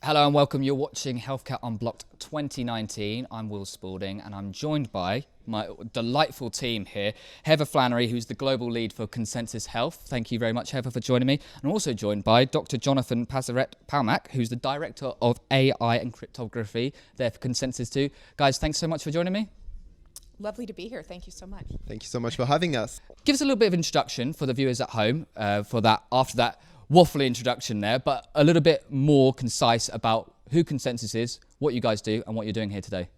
Hello and welcome. You're watching Healthcare Unblocked 2019. I'm Will Spalding and I'm joined by my delightful team here. Heather Flannery, who's the global lead for ConenSys Health. Thank you very much, Heather, for joining me. And I'm also joined by Dr. Jonathan Passerat-Palmbach, who's the Director of AI and Cryptography there for ConenSys too. Guys, thanks so much for joining me. Lovely to be here. Thank you so much. Thank you so much for having us. Give us a little bit of introduction for the viewers at home after that waffly introduction there, but a little bit more concise about who ConenSys is, what you guys do, and what you're doing here today.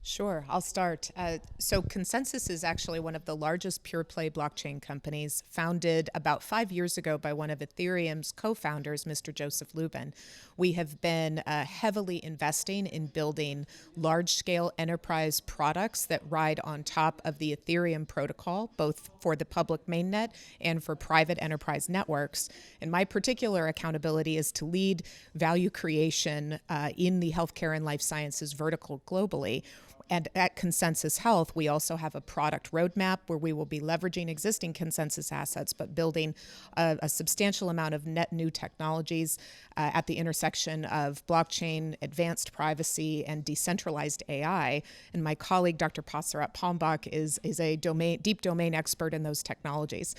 Sure, I'll start. So ConenSys is actually one of the largest pure-play blockchain companies, founded about 5 years ago by one of Ethereum's co-founders, Mr. Joseph Lubin. We have been heavily investing in building large-scale enterprise products that ride on top of the Ethereum protocol, both for the public mainnet and for private enterprise networks. And my particular accountability is to lead value creation in the healthcare and life sciences vertical globally. And at ConenSys Health, we also have a product roadmap where we will be leveraging existing ConenSys assets, but building a substantial amount of net new technologies at the intersection of blockchain, advanced privacy, and decentralized AI. And my colleague, Dr. Passerat-Palmbach, is a deep domain expert in those technologies.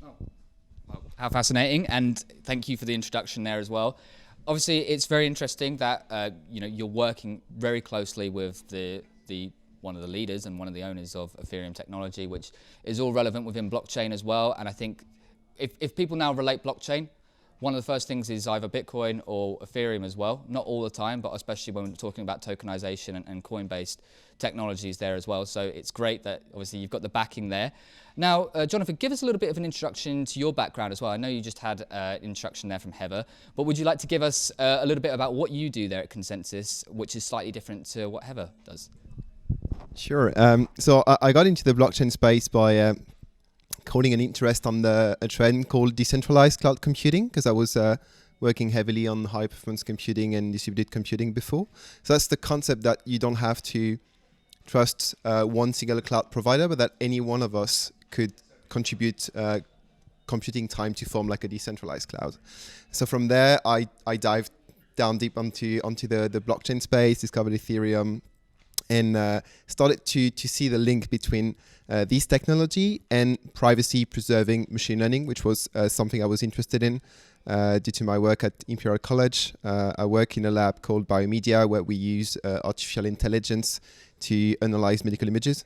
Oh, well, how fascinating, and thank you for the introduction there as well. Obviously, it's very interesting that you're working very closely with one of the leaders and one of the owners of Ethereum technology, which is all relevant within blockchain as well. And I think if people now relate blockchain, one of the first things is either Bitcoin or Ethereum as well. Not all the time, but especially when we're talking about tokenization and coin-based technologies there as well. So it's great that obviously you've got the backing there. Now, Jonathan, give us a little bit of an introduction to your background as well. I know you just had an introduction there from Heather, but would you like to give us a little bit about what you do there at ConenSys, which is slightly different to what Heather does? Sure. So I got into the blockchain space by calling an interest on a trend called decentralized cloud computing, because I was working heavily on high performance computing and distributed computing before. So that's the concept that you don't have to trust one single cloud provider, but that any one of us could contribute computing time to form like a decentralized cloud. So from there, I dived down deep onto the blockchain space, discovered Ethereum, and started to see the link between this technology and privacy preserving machine learning, which was something I was interested in due to my work at Imperial College. I work in a lab called Biomedia, where we use artificial intelligence to analyze medical images.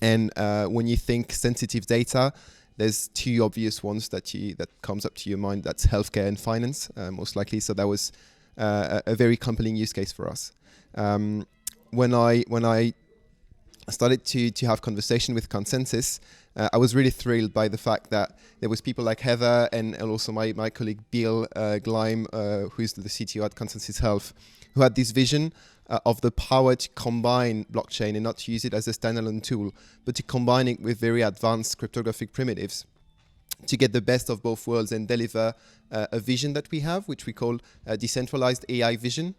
And when you think sensitive data, there's two obvious ones that comes up to your mind. That's healthcare and finance, most likely. So that was a very compelling use case for us. When I started to have conversation with ConenSys, I was really thrilled by the fact that there was people like Heather and also my colleague Bill Gleim, who's the CTO at ConenSys Health, who had this vision of the power to combine blockchain and not to use it as a standalone tool, but to combine it with very advanced cryptographic primitives to get the best of both worlds and deliver a vision that we have, which we call a decentralized AI vision.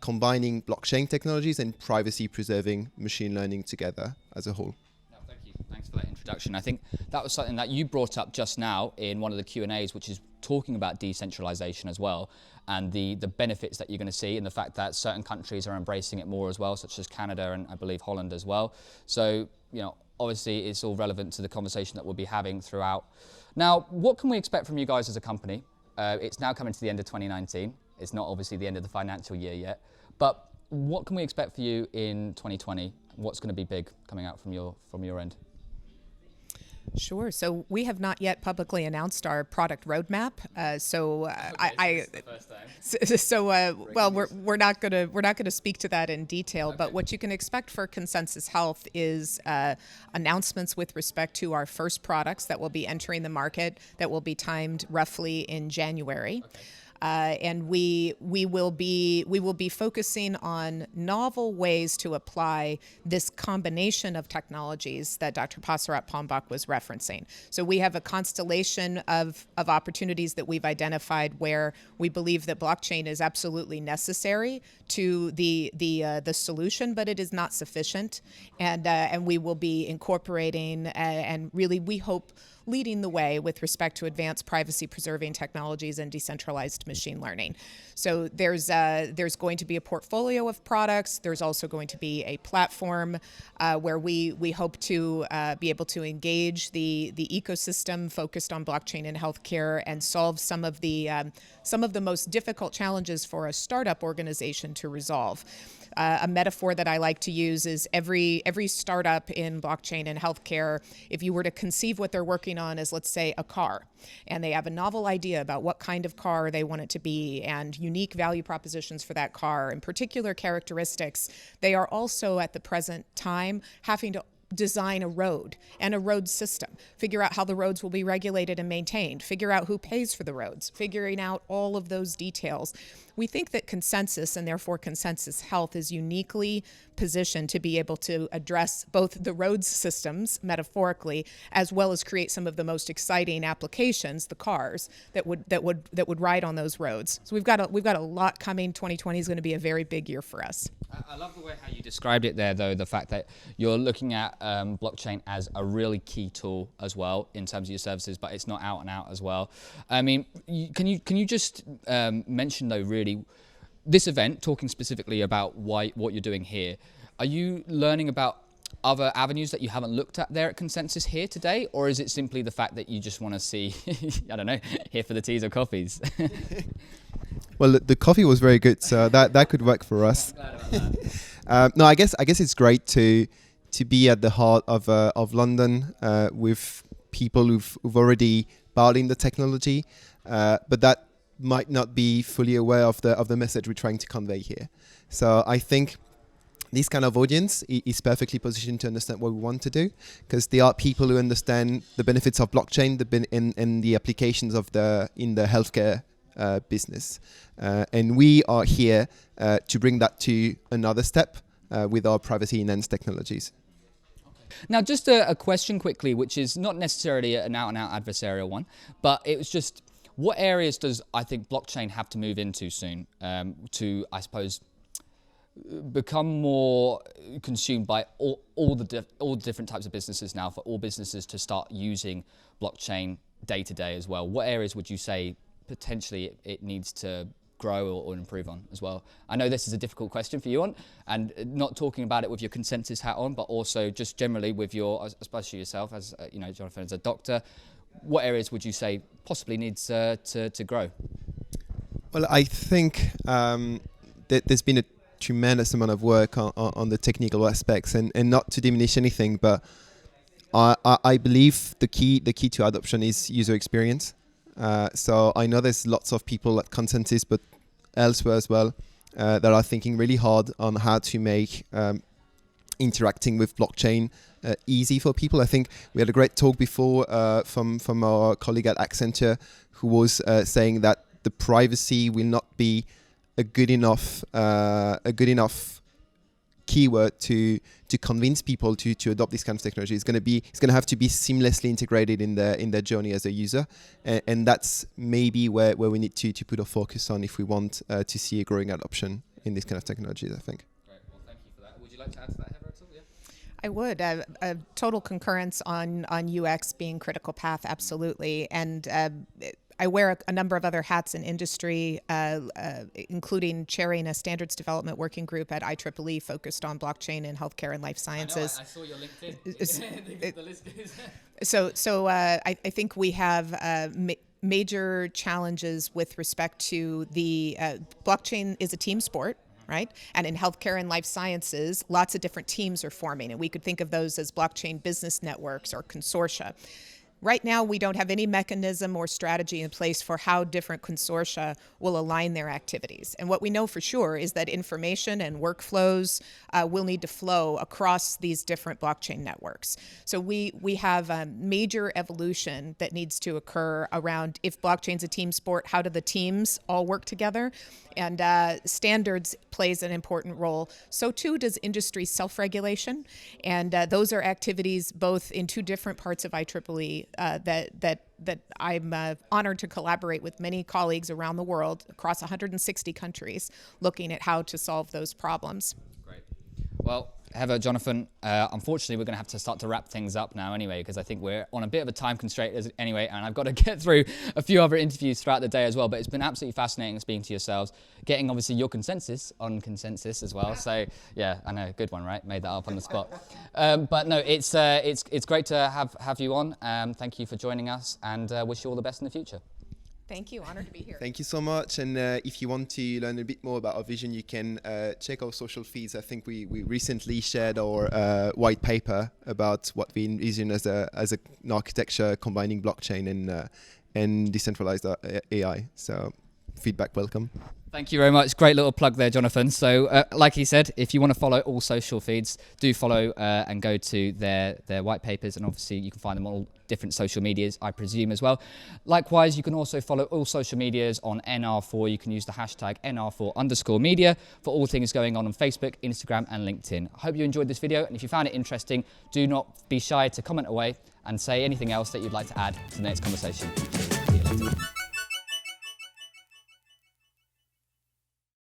Combining blockchain technologies and privacy-preserving machine learning together as a whole. No, thank you. Thanks for that introduction. I think that was something that you brought up just now in one of the Q&As, which is talking about decentralization as well, and the benefits that you're going to see, and the fact that certain countries are embracing it more as well, such as Canada and I believe Holland as well. So, obviously it's all relevant to the conversation that we'll be having throughout. Now, what can we expect from you guys as a company? It's now coming to the end of 2019. It's not obviously the end of the financial year yet, but what can we expect for you in 2020? What's going to be big coming out from your end? Sure. So we have not yet publicly announced our product roadmap. We're not going to speak to that in detail. Okay. But what you can expect for ConenSys Health is announcements with respect to our first products that will be entering the market, that will be timed roughly in January. Okay. And we will be focusing on novel ways to apply this combination of technologies that Dr. Passerat-Palmbach was referencing. So we have a constellation of opportunities that we've identified where we believe that blockchain is absolutely necessary to the solution, but it is not sufficient, and we will be incorporating and really, we hope, leading the way with respect to advanced privacy-preserving technologies and decentralized machine learning. So there's going to be a portfolio of products. There's also going to be a platform where we hope to be able to engage the ecosystem focused on blockchain in healthcare and solve some of the most difficult challenges for a startup organization to resolve. A metaphor that I like to use is every startup in blockchain and healthcare, if you were to conceive what they're working on as, let's say, a car, and they have a novel idea about what kind of car they want it to be and unique value propositions for that car and particular characteristics, they are also at the present time having to design a road and a road system, figure out how the roads will be regulated and maintained, figure out who pays for the roads, figuring out all of those details. We think that ConsenSys, and therefore ConsenSys Health, is uniquely positioned to be able to address both the roads systems, metaphorically, as well as create some of the most exciting applications, the cars, that would ride on those roads. So we've got a lot coming. 2020 is going to be a very big year for us. I love the way how you described it there, though, the fact that you're looking at blockchain as a really key tool as well in terms of your services, but it's not out and out as well. I mean, can you just mention, though, really, this event, talking specifically about what you're doing here, are you learning about other avenues that you haven't looked at there at ConsenSys here today, or is it simply the fact that you just want to see, I don't know, here for the teas or coffees? Well, the coffee was very good, so that could work for us. No, I guess it's great to be at the heart of London with people who've already bought in the technology, but that might not be fully aware of the message we're trying to convey here. So I think this kind of audience is perfectly positioned to understand what we want to do, because they are people who understand the benefits of blockchain in the applications in the healthcare business, and we are here to bring that to another step with our privacy enhanced technologies. Now, just a question quickly, which is not necessarily an out-and-out adversarial one, but it was just, what areas does, I think, blockchain have to move into soon to, I suppose, become more consumed by all the different types of businesses now, for all businesses to start using blockchain day to day as well? What areas would you say potentially it needs to grow or improve on as well? I know this is a difficult question for you, and not talking about it with your ConsenSys hat on, but also just generally with your, especially yourself as Jonathan, as a doctor. What areas would you say possibly needs to grow? Well, I think that there's been a tremendous amount of work on the technical aspects, and not to diminish anything, but I believe the key to adoption is user experience. So I know there's lots of people at ConsenSys, but elsewhere as well, that are thinking really hard on how to make interacting with blockchain easy for people. I think we had a great talk before from our colleague at Accenture, who was saying that the privacy will not be a good enough keyword to convince people to adopt this kind of technology. It's going to have to be seamlessly integrated in their journey as a user, and that's maybe where we need to put our focus on if we want to see a growing adoption in this kind of technologies, I think. Great. Well, thank you for that. Would you like to add to that, Heather, at all? Yeah. I would. A total concurrence on UX being critical path, absolutely. And I wear a number of other hats in industry, including chairing a standards development working group at IEEE focused on blockchain in healthcare and life sciences. I saw your LinkedIn. The list is. So I think we have major challenges with respect to the blockchain is a team sport. Right? And in healthcare and life sciences, lots of different teams are forming, and we could think of those as blockchain business networks or consortia. Right now, we don't have any mechanism or strategy in place for how different consortia will align their activities. And what we know for sure is that information and workflows will need to flow across these different blockchain networks. So we have a major evolution that needs to occur around, if blockchain's a team sport, how do the teams all work together? And standards plays an important role. So too does industry self-regulation. And those are activities both in two different parts of IEEE that that I'm honored to collaborate with many colleagues around the world across 160 countries looking at how to solve those problems. Great. Well, Heather, Jonathan, unfortunately, we're going to have to start to wrap things up now anyway, because I think we're on a bit of a time constraint anyway, and I've got to get through a few other interviews throughout the day as well. But it's been absolutely fascinating speaking to yourselves, getting obviously your consensus on ConenSys as well. So yeah, I know, good one, right? Made that up on the spot. But no, it's great to have you on. Thank you for joining us, and wish you all the best in the future. Thank you. Honored to be here. Thank you so much. And if you want to learn a bit more about our vision, you can check our social feeds. I think we recently shared our white paper about what we envision as an architecture combining blockchain and decentralized AI. So feedback welcome. Thank you very much. Great little plug there, Jonathan. So like he said, if you want to follow all social feeds, do follow and go to their white papers, and obviously you can find them on all different social medias, I presume, as well. Likewise, you can also follow all social medias on NR4. You can use the hashtag NR4_media for all things going on Facebook, Instagram and LinkedIn. I hope you enjoyed this video, and if you found it interesting, do not be shy to comment away and say anything else that you'd like to add to the next conversation. See you later.